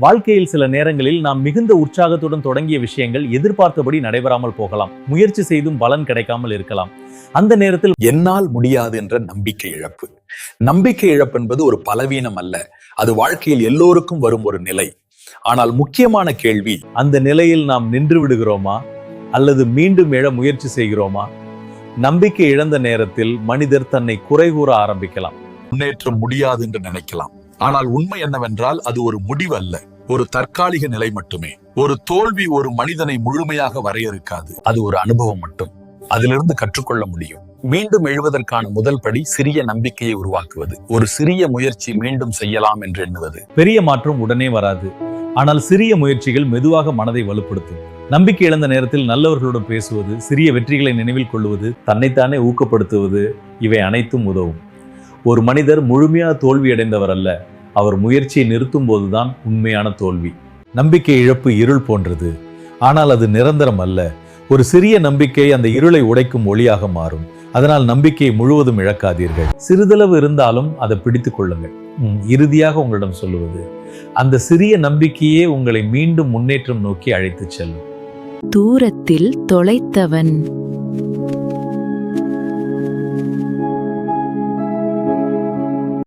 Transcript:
வாழ்க்கையில் சில நேரங்களில் நாம் மிகுந்த உற்சாகத்துடன் தொடங்கிய விஷயங்கள் எதிர்பார்த்தபடி நடைபெறாமல் போகலாம். முயற்சி செய்தும் பலன் கிடைக்காமல் இருக்கலாம். அந்த நேரத்தில் என்னால் முடியாது என்ற நம்பிக்கை இழப்பு. நம்பிக்கை இழப்பு என்பது ஒரு பலவீனம் அல்ல, அது வாழ்க்கையில் எல்லோருக்கும் வரும் ஒரு நிலை. ஆனால் முக்கியமான கேள்வி, அந்த நிலையில் நாம் நின்று விடுகிறோமா அல்லது மீண்டும் எழ முயற்சி செய்கிறோமா? நம்பிக்கை இழந்த நேரத்தில் மனிதர் தன்னை குறை கூற ஆரம்பிக்கலாம். முன்னேற்றம் முடியாது என்று நினைக்கலாம். ஆனால் உண்மை என்னவென்றால் அது ஒரு முடிவு அல்ல, ஒரு தற்காலிக நிலை மட்டுமே. ஒரு தோல்வி ஒரு மனிதனை முழுமையாக வரையறுக்காது, அது ஒரு அனுபவம் மட்டும். அதிலிருந்து கற்றுக்கொள்ள முடியும். மீண்டும் எழுவதற்கான முதல் படி சிறிய நம்பிக்கையை உருவாக்குவது, ஒரு சிறிய முயற்சி மீண்டும் செய்யலாம் என்று எண்ணுவது. பெரிய மாற்றம் உடனே வராது, ஆனால் சிறிய முயற்சிகள் மெதுவாக மனதை வலுப்படுத்தும். நம்பிக்கை இழந்த நேரத்தில் நல்லவர்களுடன் பேசுவது, சிறிய வெற்றிகளை நினைவில் கொள்வது, தன்னைத்தானே ஊக்கப்படுத்துவது, இவை அனைத்தும் உதவும். ஒரு மனிதர் முழுமையாக தோல்வி அடைந்தவர் அல்ல, அவர் முயற்சியை நிறுத்தும் போதுதான் உண்மையான தோல்வி. நம்பிக்கை இழப்பு இருள் போன்றது, ஆனால் அது நிரந்தரம் அல்ல. ஒரு சிறிய நம்பிக்கை அந்த இருளை உடைக்கும் ஒளியாக மாறும். அதனால் நம்பிக்கையை முழுவதும் இழக்காதீர்கள். சிறிதளவு இருந்தாலும் அதை பிடித்துக் கொள்ளுங்கள். இறுதியாக உங்களிடம் சொல்லுவது, அந்த சிறிய நம்பிக்கையே உங்களை மீண்டும் முன்னேற்றம் நோக்கி அழைத்துச் செல்லும். தூரத்தில் தொலைத்தவன்